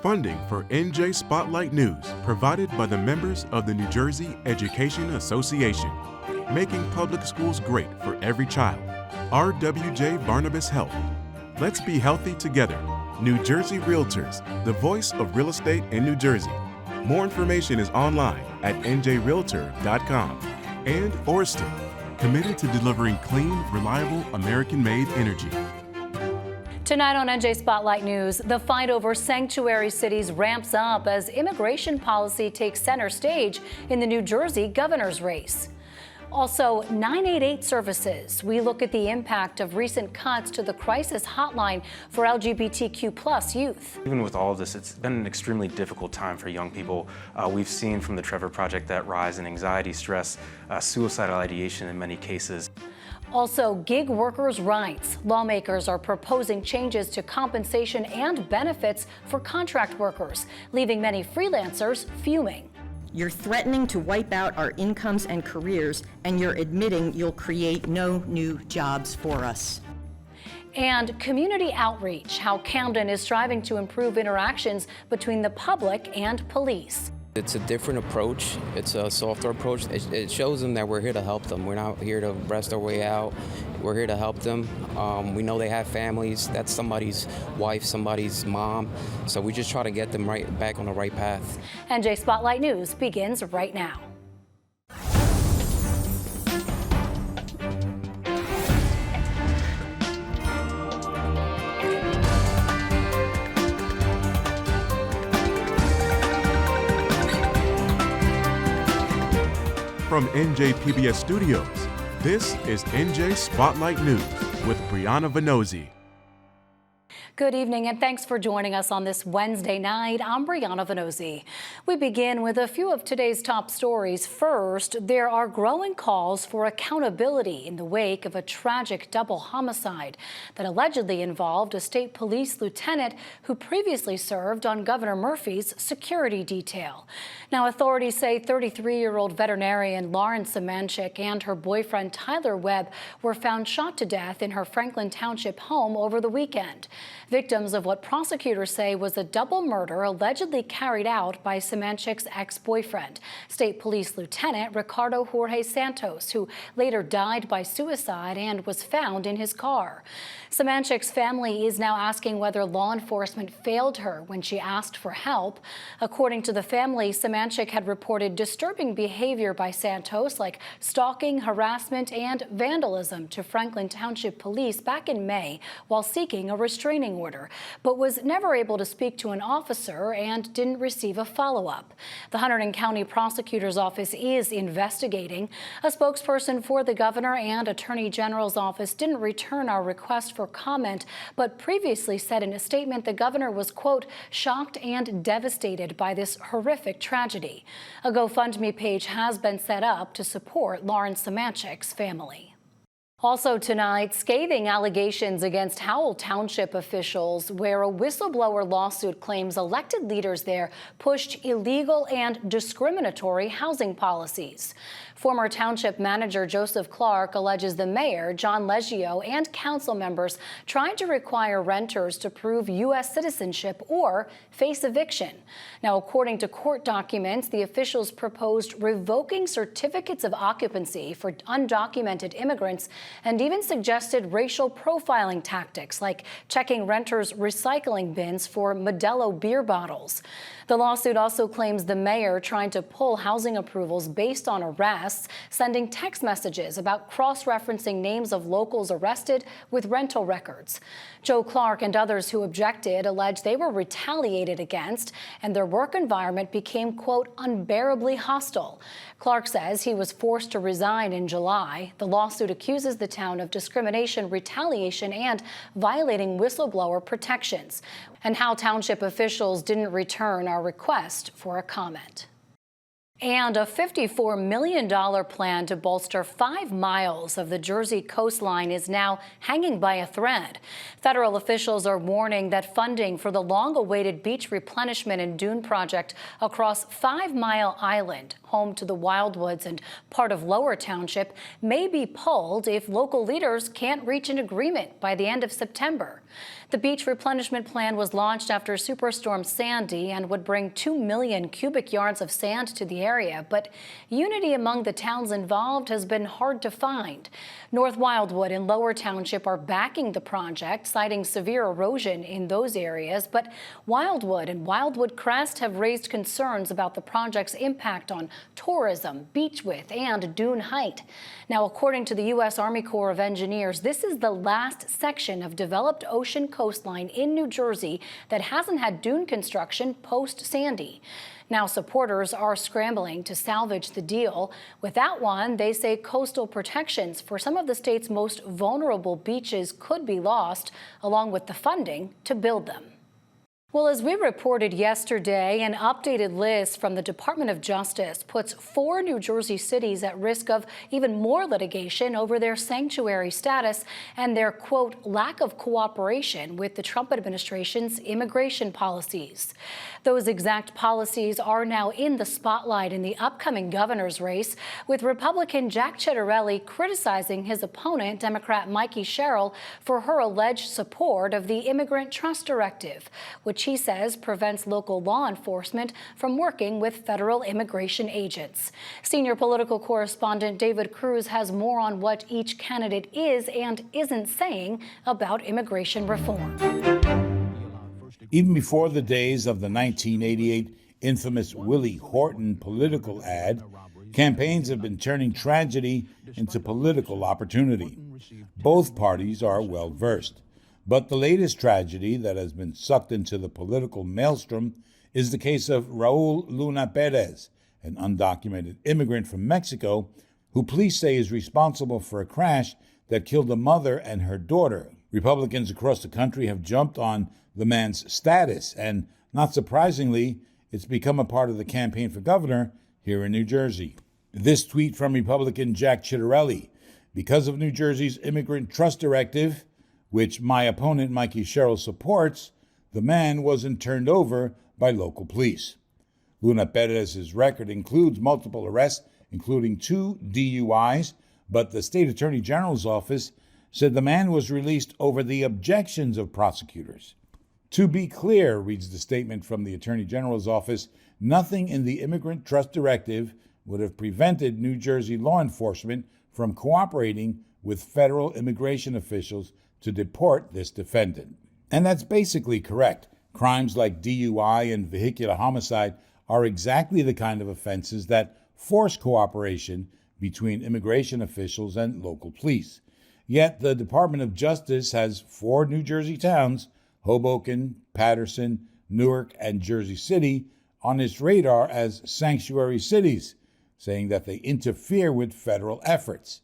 Funding for NJ Spotlight News provided by the members of the New Jersey Education Association, making public schools great for every child. RWJ Barnabas Health. Let's be healthy together. New Jersey Realtors, the voice of real estate in New Jersey. More information is online at njrealtor.com. And Orsted, committed to delivering clean, reliable, American-made energy. Tonight on NJ Spotlight News, the fight over sanctuary cities ramps up as immigration policy takes center stage in the New Jersey governor's race. Also, 988 services. We look at the impact of recent cuts to the crisis hotline for LGBTQ+ youth. Even with all of this, it's been an extremely difficult time for young people. We've seen from the Trevor Project that rise in anxiety, stress, suicidal ideation in many cases. Also, gig workers' rights. Lawmakers are proposing changes to compensation and benefits for contract workers, leaving many freelancers fuming. You're threatening to wipe out our incomes and careers, and you're admitting you'll create no new jobs for us. And community outreach, how Camden is striving to improve interactions between the public and police. It's a different approach. It's a softer approach. It shows them that we're here to help them. We're not here to rest our way out. We're here to help them. We know they have families. That's somebody's wife, somebody's mom. So we just try to get them right back on the right path. NJ Spotlight News begins right now. From NJPBS Studios, this is NJ Spotlight News with Brianna Venozzi. Good evening and thanks for joining us on this Wednesday night. I'm Brianna Venozzi. We begin with a few of today's top stories. First, there are growing calls for accountability in the wake of a tragic double homicide that allegedly involved a state police lieutenant who previously served on Governor Murphy's security detail. Now, authorities say 33-year-old veterinarian Lauren Semanchik and her boyfriend Tyler Webb were found shot to death in her Franklin Township home over the weekend. Victims of what prosecutors say was a double murder allegedly carried out by Semanchik's ex-boyfriend, State Police Lieutenant Ricardo Jorge Santos, who later died by suicide and was found in his car. Semanchik's family is now asking whether law enforcement failed her when she asked for help. According to the family, Semanchik had reported disturbing behavior by Santos, like stalking, harassment, and vandalism to Franklin Township Police back in May while seeking a restraining order, but was never able to speak to an officer and didn't receive a follow-up. The Hunterdon County Prosecutor's Office is investigating. A spokesperson for the governor and Attorney General's office didn't return our request for comment, but previously said in a statement the governor was, quote, shocked and devastated by this horrific tragedy. A GoFundMe page has been set up to support Lauren Semanchik's family. Also tonight, scathing allegations against Howell Township officials, where a whistleblower lawsuit claims elected leaders there pushed illegal and discriminatory housing policies. Former township manager Joseph Clark alleges the mayor, John Leggio, and council members tried to require renters to prove U.S. citizenship or face eviction. Now, according to court documents, the officials proposed revoking certificates of occupancy for undocumented immigrants and even suggested racial profiling tactics like checking renters' recycling bins for Modelo beer bottles. The lawsuit also claims the mayor tried to pull housing approvals based on arrests, sending text messages about cross-referencing names of locals arrested with rental records. Joe Clark and others who objected allege they were retaliated against and their work environment became, quote, unbearably hostile. Clark says he was forced to resign in July. The lawsuit accuses the town of discrimination, retaliation, and violating whistleblower protections. And how township officials didn't return our request for a comment. And a $54 million plan to bolster 5 miles of the Jersey coastline is now hanging by a thread. Federal officials are warning that funding for the long-awaited beach replenishment and dune project across 5 Mile Island, home to the Wildwoods and part of Lower Township, may be pulled if local leaders can't reach an agreement by the end of September. The beach replenishment plan was launched after Superstorm Sandy and would bring 2 million cubic yards of sand to the area, but unity among the towns involved has been hard to find. North Wildwood and Lower Township are backing the project, citing severe erosion in those areas, but Wildwood and Wildwood Crest have raised concerns about the project's impact on tourism, beach width, and dune height. Now, according to the U.S. Army Corps of Engineers, this is the last section of developed ocean coastline in New Jersey that hasn't had dune construction post-Sandy. Now, supporters are scrambling to salvage the deal. Without one, they say coastal protections for some of the state's most vulnerable beaches could be lost, along with the funding to build them. Well, as we reported yesterday, an updated list from the Department of Justice puts 4 New Jersey cities at risk of even more litigation over their sanctuary status and their, quote, lack of cooperation with the Trump administration's immigration policies. Those exact policies are now in the spotlight in the upcoming governor's race, with Republican Jack Ciattarelli criticizing his opponent, Democrat Mikey Sherrill, for her alleged support of the Immigrant Trust Directive, which he says prevents local law enforcement from working with federal immigration agents. Senior political correspondent David Cruz has more on what each candidate is and isn't saying about immigration reform. Even before the days of the 1988 infamous Willie Horton political ad, campaigns have been turning tragedy into political opportunity. Both parties are well versed. But the latest tragedy that has been sucked into the political maelstrom is the case of Raul Luna Perez, an undocumented immigrant from Mexico who police say is responsible for a crash that killed a mother and her daughter. Republicans across the country have jumped on the man's status, and not surprisingly, it's become a part of the campaign for governor here in New Jersey. This tweet from Republican Jack Ciattarelli: because of New Jersey's Immigrant Trust Directive, which my opponent Mikey Sherrill supports, the man wasn't turned over by local police. Luna Perez's record includes multiple arrests, including 2 DUIs, but the state attorney general's office said the man was released over the objections of prosecutors. To be clear, reads the statement from the attorney general's office, nothing in the Immigrant Trust Directive would have prevented New Jersey law enforcement from cooperating with federal immigration officials to deport this defendant. And that's basically correct. Crimes like DUI and vehicular homicide are exactly the kind of offenses that force cooperation between immigration officials and local police. Yet the Department of Justice has 4 New Jersey towns, Hoboken, Paterson, Newark, and Jersey City, on its radar as sanctuary cities, saying that they interfere with federal efforts.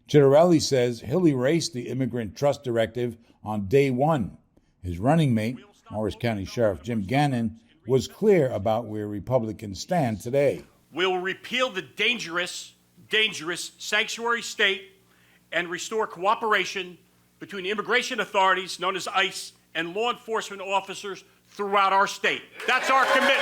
Ciattarelli says he'll erase the Immigrant Trust Directive on day one. His running mate, Morris County Sheriff Jim Gannon, was clear about where Republicans stand today. We'll repeal the dangerous sanctuary state and restore cooperation between immigration authorities, known as ICE, and law enforcement officers throughout our state. That's our commitment.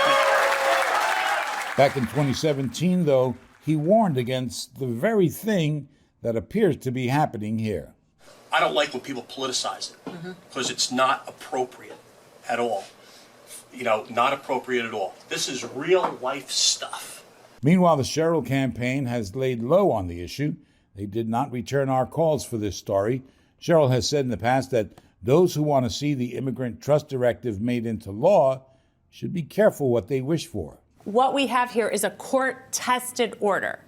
Back in 2017, though, he warned against the very thing that appears to be happening here. I don't like when people politicize it because it's not appropriate at all. Not appropriate at all. This is real life stuff. Meanwhile, the Sherrill campaign has laid low on the issue. They did not return our calls for this story. Sherrill has said in the past that those who want to see the Immigrant Trust Directive made into law should be careful what they wish for. What we have here is a court-tested order.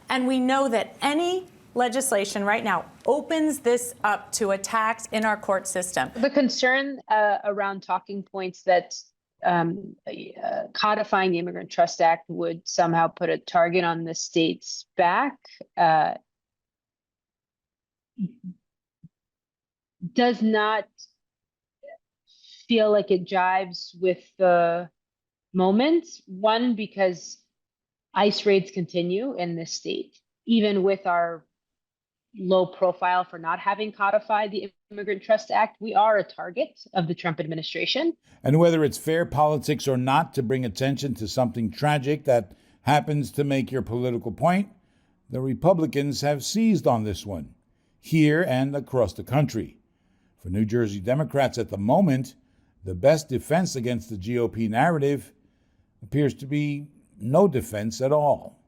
And we know that any legislation right now opens this up to attacks in our court system. The concern around talking points that codifying the Immigrant Trust Act would somehow put a target on the state's back does not feel like it jives with the moment. One, because ICE raids continue in this state, even with our low profile for not having codified the Immigrant Trust Act. We are a target of the Trump administration. And whether it's fair politics or not to bring attention to something tragic that happens to make your political point, the Republicans have seized on this one, here and across the country. For New Jersey Democrats at the moment, the best defense against the GOP narrative appears to be no defense at all.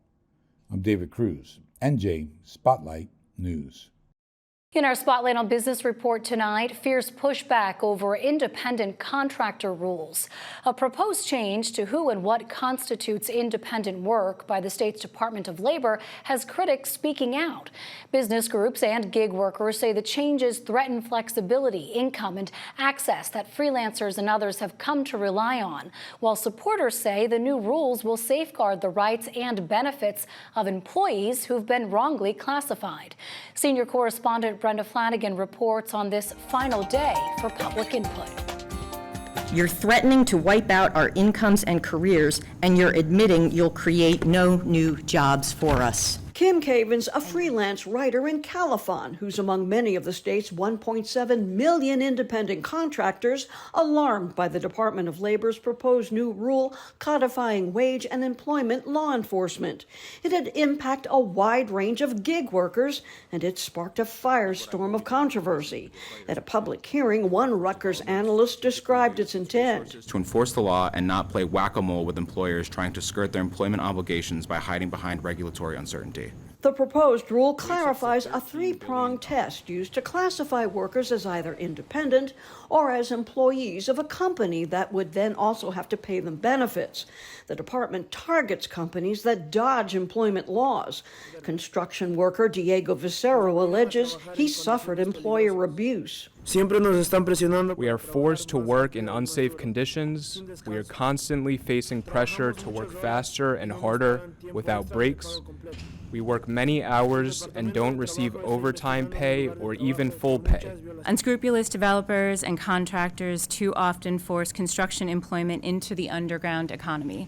I'm David Cruz, NJ Spotlight News. In our Spotlight on Business report tonight, fierce pushback over independent contractor rules. A proposed change to who and what constitutes independent work by the state's Department of Labor has critics speaking out. Business groups and gig workers say the changes threaten flexibility, income, and access that freelancers and others have come to rely on, while supporters say the new rules will safeguard the rights and benefits of employees who've been wrongly classified. Senior correspondent Brenda Flanagan reports on this final day for public input. You're threatening to wipe out our incomes and careers, and you're admitting you'll create no new jobs for us. Kim Cavins, a freelance writer in Califon, who's among many of the state's 1.7 million independent contractors, alarmed by the Department of Labor's proposed new rule codifying wage and employment law enforcement. It'd impact a wide range of gig workers, and it sparked a firestorm of controversy. At a public hearing, one Rutgers analyst described its intent. To enforce the law and not play whack-a-mole with employers trying to skirt their employment obligations by hiding behind regulatory uncertainty. The proposed rule clarifies a three-pronged test used to classify workers as either independent or as employees of a company that would then also have to pay them benefits. The department targets companies that dodge employment laws. Construction worker Diego Vicero alleges he suffered employer abuse. We are forced to work in unsafe conditions. We are constantly facing pressure to work faster and harder without breaks. We work many hours and don't receive overtime pay or even full pay. Unscrupulous developers and contractors too often force construction employment into the underground economy,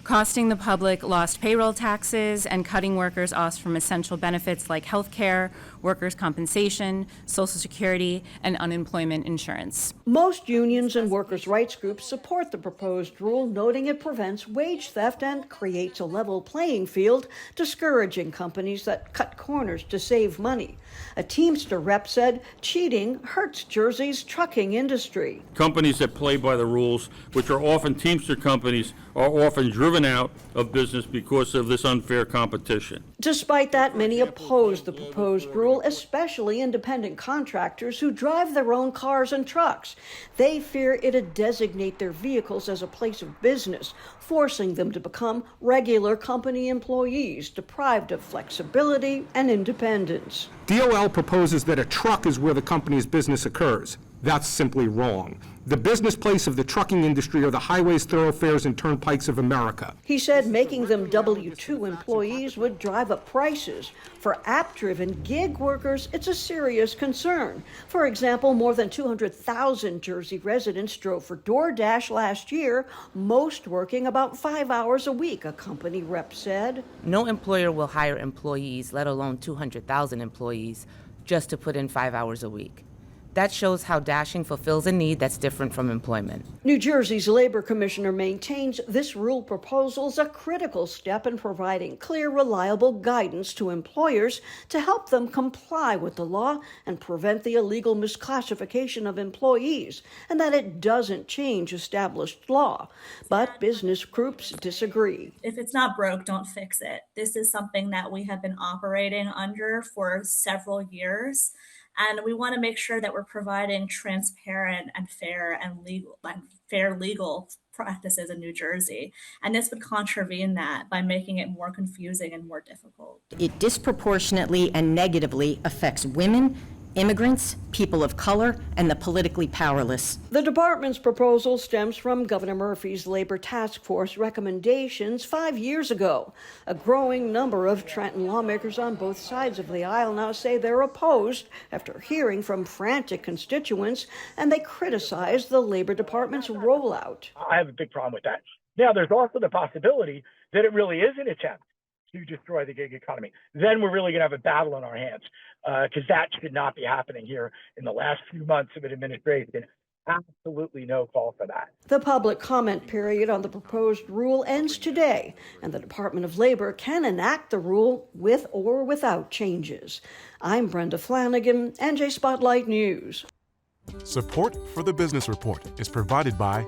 costing the public lost payroll taxes and cutting workers off from essential benefits like health care, workers' compensation, Social Security, and unemployment insurance. Most unions and workers' rights groups support the proposed rule, noting it prevents wage theft and creates a level playing field, discouraging companies that cut corners to save money. A Teamster rep said cheating hurts Jersey's trucking industry. Companies that play by the rules, which are often Teamster companies, are often driven out of business because of this unfair competition. Despite that, many oppose the proposed rule, especially independent contractors who drive their own cars and trucks. They fear it'd designate their vehicles as a place of business, forcing them to become regular company employees, deprived of flexibility and independence. DOL proposes that a truck is where the company's business occurs. That's simply wrong. The business place of the trucking industry are the highways, thoroughfares, and turnpikes of America. He said making them W-2 employees would drive up prices. For app-driven gig workers, it's a serious concern. For example, more than 200,000 Jersey residents drove for DoorDash last year, most working about 5 hours a week, a company rep said. No employer will hire employees, let alone 200,000 employees, just to put in 5 hours a week. That shows how dashing fulfills a need that's different from employment. New Jersey's labor commissioner maintains this rule proposal is a critical step in providing clear, reliable guidance to employers to help them comply with the law and prevent the illegal misclassification of employees, and that it doesn't change established law. But business groups disagree. If it's not broke, don't fix it. This is something that we have been operating under for several years. And we want to make sure that we're providing transparent and fair legal practices in New Jersey. And this would contravene that by making it more confusing and more difficult. It disproportionately and negatively affects women, immigrants, people of color, and the politically powerless. The department's proposal stems from Governor Murphy's Labor Task Force recommendations 5 years ago. A growing number of Trenton lawmakers on both sides of the aisle now say they're opposed after hearing from frantic constituents, and they criticize the Labor Department's rollout. I have a big problem with that. Now, there's also the possibility that it really is an attempt to destroy the gig economy. Then we're really going to have a battle on our hands, because that should not be happening here in the last few months of an administration. Absolutely no call for that. The public comment period on the proposed rule ends today, and the Department of Labor can enact the rule with or without changes. I'm Brenda Flanagan, NJ Spotlight News. Support for the Business Report is provided by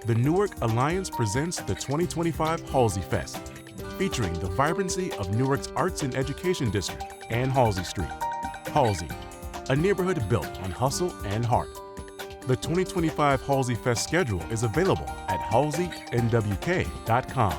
the Newark Alliance presents the 2025 Halsey Fest, featuring the vibrancy of Newark's Arts and Education District and Halsey Street. Halsey, a neighborhood built on hustle and heart. The 2025 Halsey Fest schedule is available at halseynwk.com.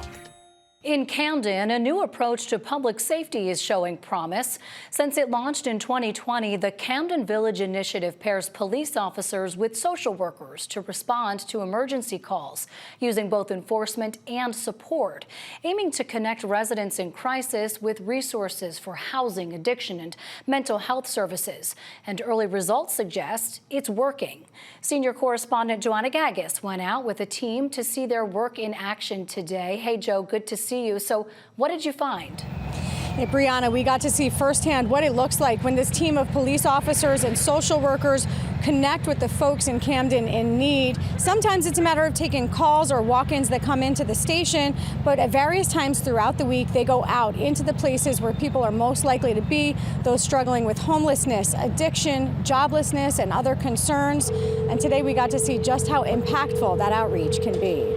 In Camden, a new approach to public safety is showing promise. Since it launched in 2020, the Camden Village Initiative pairs police officers with social workers to respond to emergency calls, using both enforcement and support, aiming to connect residents in crisis with resources for housing, addiction, and mental health services. And early results suggest it's working. Senior correspondent Joanna Gagis went out with a team to see their work in action today. Hey, Joe, good to see you. So what did you find? Hey, Brianna, we got to see firsthand what it looks like when this team of police officers and social workers connect with the folks in Camden in need. Sometimes it's a matter of taking calls or walk-ins that come into the station, but at various times throughout the week, they go out into the places where people are most likely to be, those struggling with homelessness, addiction, joblessness, and other concerns. And today we got to see just how impactful that outreach can be.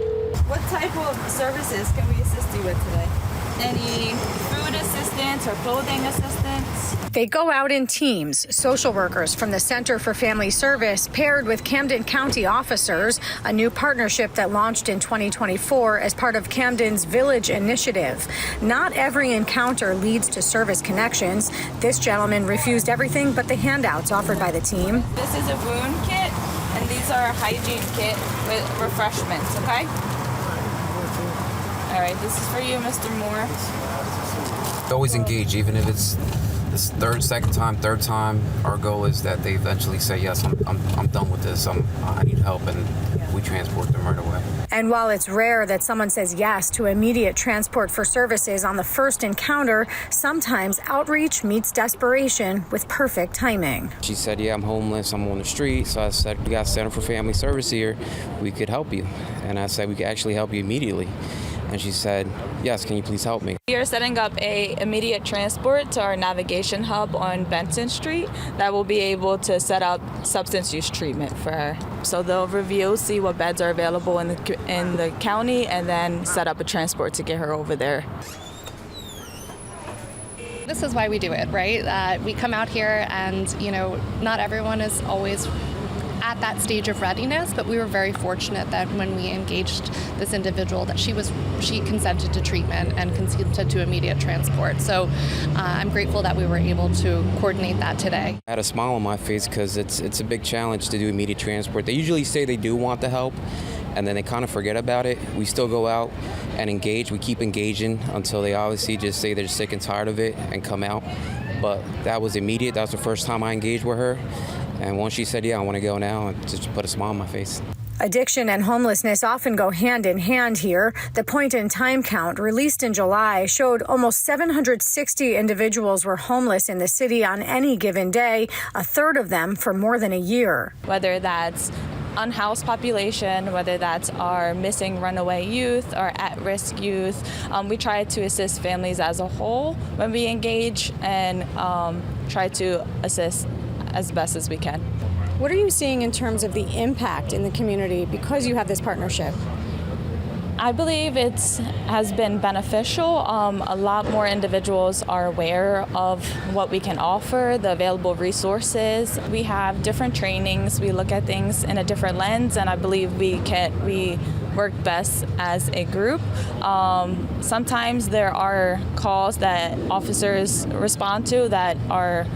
What type of services can we assist you with today? Any food assistance or clothing assistance? They go out in teams, social workers from the Center for Family Service paired with Camden County officers, a new partnership that launched in 2024 as part of Camden's Village Initiative. Not every encounter leads to service connections. This gentleman refused everything but the handouts offered by the team. This is a wound kit, and these are a hygiene kit with refreshments, okay? All right, this is for you, Mr. Moore. Always engage, even if it's this third time. Our goal is that they eventually say, yes, I'm done with this. I need help, and we transport them right away. And while it's rare that someone says yes to immediate transport for services on the first encounter, sometimes outreach meets desperation with perfect timing. She said, yeah, I'm homeless, I'm on the street. So I said, we got Center for Family Service here. We could help you. And I said, we could actually help you immediately. And she said, yes, can you please help me? We are setting up a immediate transport to our navigation hub on Benson Street that will be able to set up substance use treatment for her. So they'll review, see what beds are available in the county, and then set up a transport to get her over there. This is why we do it, right? We come out here and, not everyone is always at that stage of readiness, but we were very fortunate that when we engaged this individual that she consented to treatment and consented to immediate transport. So I'm grateful that we were able to coordinate that today. I had a smile on my face because it's a big challenge to do immediate transport. They usually say they do want the help, and then they kind of forget about it. We still go out and engage. We keep engaging until they obviously just say they're sick and tired of it and come out. But that was immediate. That was the first time I engaged with her. And once she said, yeah, I want to go now, it just put a smile on my face. Addiction and homelessness often go hand in hand here. The point-in-time count released in July showed almost 760 individuals were homeless in the city on any given day, a third of them for more than a year. Whether that's unhoused population, whether that's our missing runaway youth or at-risk youth, we try to assist families as a whole when we engage and try to assist as best as we can. What are you seeing in terms of the impact in the community because you have this partnership? I believe it has been beneficial. A lot more individuals are aware of what we can offer, the available resources. We have different trainings. We look at things in a different lens, and I believe we work best as a group. Sometimes there are calls that officers respond to that are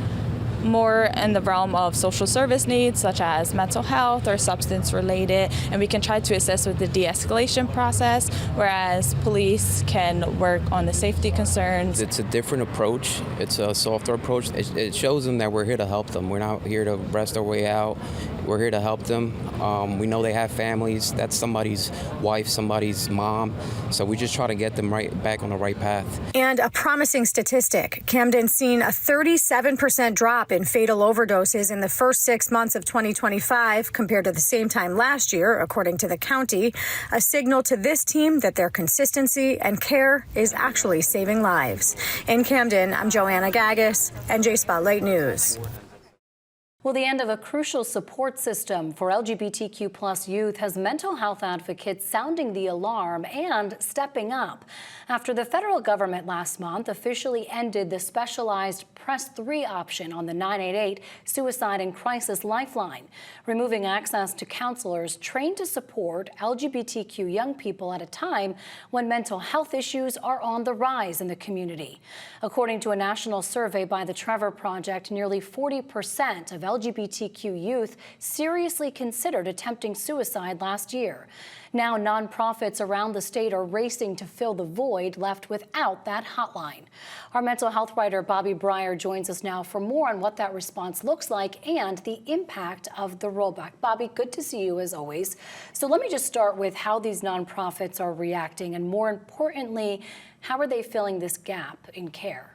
more in the realm of social service needs, such as mental health or substance related, and we can try to assist with the de-escalation process, whereas police can work on the safety concerns. It's a different approach. It's a softer approach. It shows them that we're here to help them. We're not here to rest our way out. We're here to help them. We know they have families. That's somebody's wife, somebody's mom. So we just try to get them back on the right path. And a promising statistic, Camden's seen a 37% drop in fatal overdoses in the first 6 months of 2025 compared to the same time last year, according to the county, a signal to this team that their consistency and care is actually saving lives. In Camden, I'm Joanna Gagis, NJ Spotlight News. Well, the end of a crucial support system for LGBTQ+ youth has mental health advocates sounding the alarm and stepping up after the federal government last month officially ended the specialized Press 3 option on the 988 Suicide and Crisis Lifeline, removing access to counselors trained to support LGBTQ young people at a time when mental health issues are on the rise in the community. According to a national survey by the Trevor Project, nearly 40% of LGBTQ youth seriously considered attempting suicide last year. Now, nonprofits around the state are racing to fill the void left without that hotline. Our mental health writer, Bobby Breyer, joins us now for more on what that response looks like and the impact of the rollback. Bobby, good to see you as always. So let me just start with how these nonprofits are reacting, and more importantly, how are they filling this gap in care?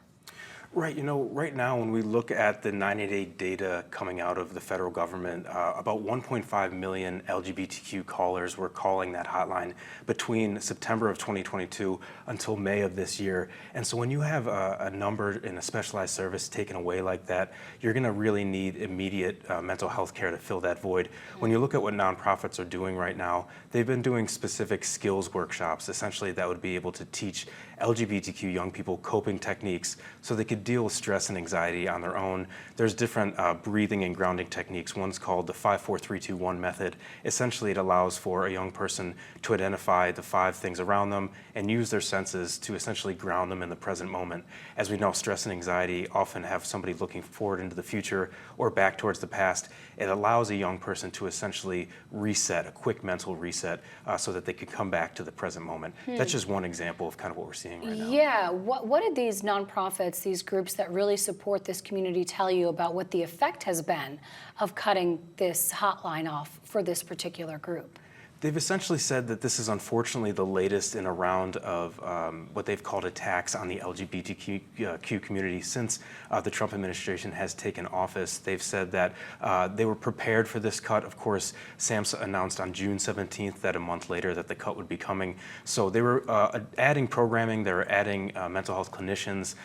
Right. You know, right now, when we look at the 988 data coming out of the federal government, about 1.5 million LGBTQ callers were calling that hotline between September of 2022 until May of this year. And so when you have a number in a specialized service taken away like that, you're going to really need immediate mental health care to fill that void. When you look at what nonprofits are doing right now, they've been doing specific skills workshops, essentially that would be able to teach LGBTQ young people coping techniques so they could deal with stress and anxiety on their own. There's different breathing and grounding techniques. One's called the 5-4-3-2-1 method. Essentially, it allows for a young person to identify the 5 things around them and use their senses to essentially ground them in the present moment. As we know, stress and anxiety often have somebody looking forward into the future or back towards the past. It allows a young person to essentially reset, a quick mental reset, so that they could come back to the present moment. That's just one example of kind of what we're seeing right now. Yeah, what did these nonprofits, these groups that really support this community tell you about what the effect has been of cutting this hotline off for this particular group? They've essentially said that this is unfortunately the latest in a round of what they've called attacks on the LGBTQ community since the Trump administration has taken office. They've said that they were prepared for this cut. Of course, SAMHSA announced on June 17th that a month later that the cut would be coming. So they were adding programming, they were adding mental health clinicians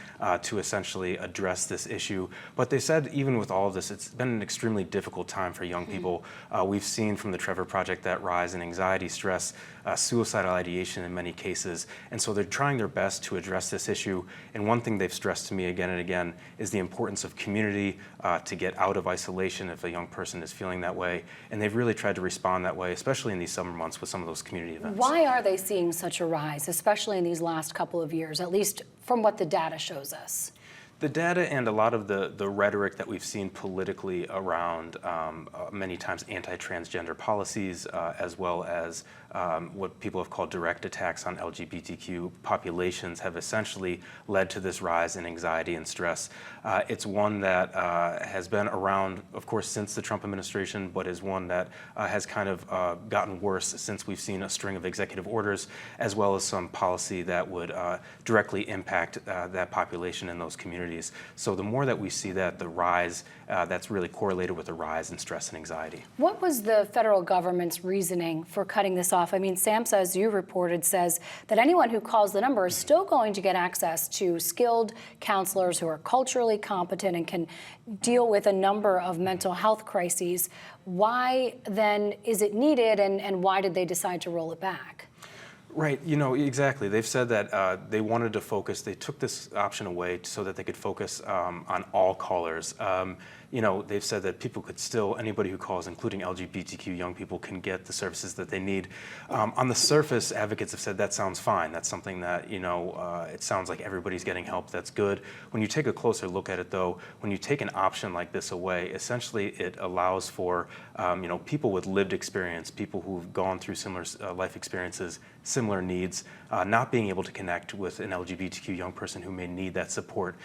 to essentially address this issue. But they said even with all of this, it's been an extremely difficult time for young people. We've seen from the Trevor Project that rise in anxiety, stress, suicidal ideation in many cases. And so they're trying their best to address this issue. And one thing they've stressed to me again and again is the importance of community to get out of isolation if a young person is feeling that way. And they've really tried to respond that way, especially in these summer months with some of those community events. Why are they seeing such a rise, especially in these last couple of years, at least from what the data shows us? The data and a lot of the rhetoric that we've seen politically around many times anti-transgender policies, as well as what people have called direct attacks on LGBTQ populations, have essentially led to this rise in anxiety and stress. It's one that has been around, of course, since the Trump administration, but is one that has kind of gotten worse since we've seen a string of executive orders, as well as some policy that would directly impact that population in those communities. So the more that we see that, the rise, that's really correlated with the rise in stress and anxiety. What was the federal government's reasoning for cutting this off? I mean, SAMHSA, as you reported, says that anyone who calls the number is still going to get access to skilled counselors who are culturally competent and can deal with a number of mental health crises. Why then is it needed, and why did they decide to roll it back? Right, you know, exactly. They've said that they wanted to focus, they took this option away so that they could focus on all callers. they've said that people could still, anybody who calls, including LGBTQ young people, can get the services that they need. On the surface, advocates have said that sounds fine. That's something that, it sounds like everybody's getting help. That's good. When you take a closer look at it, though, when you take an option like this away, essentially it allows for, people with lived experience, people who've gone through similar life experiences, similar needs, not being able to connect with an LGBTQ young person who may need that support.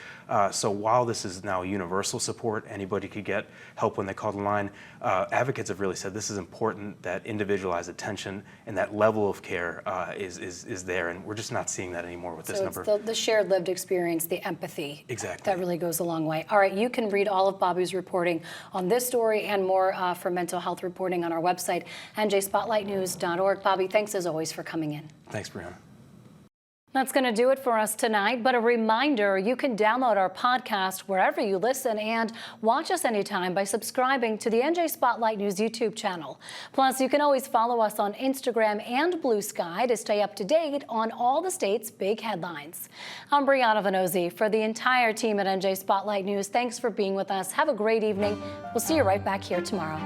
So while this is now universal support, anybody could get help when they call the line, advocates have really said this is important, that individualized attention and that level of care is there, and we're just not seeing that anymore with this number. So it's the shared lived experience, the empathy. Exactly. That really goes a long way. All right, you can read all of Bobby's reporting on this story and more for mental health reporting on our website, njspotlightnews.org. Bobby, thanks as always for coming in. Thanks, Brianna. That's going to do it for us tonight, but a reminder, you can download our podcast wherever you listen and watch us anytime by subscribing to the NJ Spotlight News YouTube channel. Plus, you can always follow us on Instagram and Blue Sky to stay up to date on all the state's big headlines. I'm Brianna Venozzi for the entire team at NJ Spotlight News. Thanks for being with us. Have a great evening. We'll see you right back here tomorrow.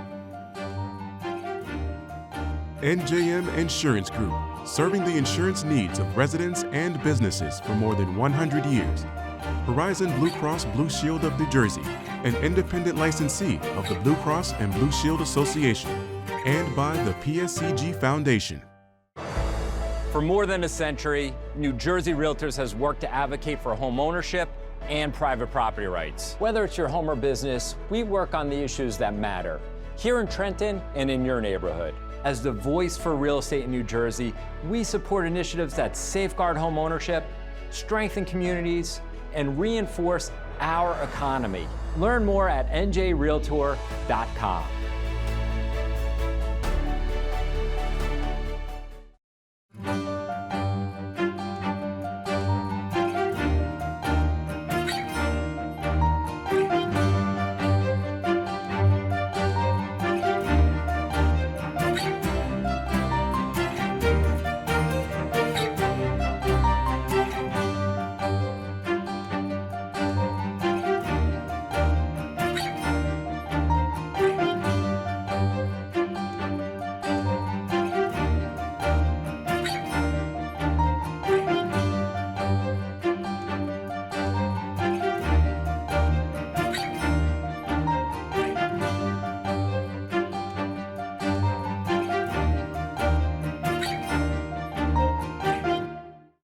NJM Insurance Group, serving the insurance needs of residents and businesses for more than 100 years. Horizon Blue Cross Blue Shield of New Jersey, an independent licensee of the Blue Cross and Blue Shield Association, and by the PSCG Foundation. For more than a century, New Jersey Realtors has worked to advocate for home ownership and private property rights. Whether it's your home or business, we work on the issues that matter, here in Trenton and in your neighborhood. As the voice for real estate in New Jersey, we support initiatives that safeguard home ownership, strengthen communities, and reinforce our economy. Learn more at njrealtor.com.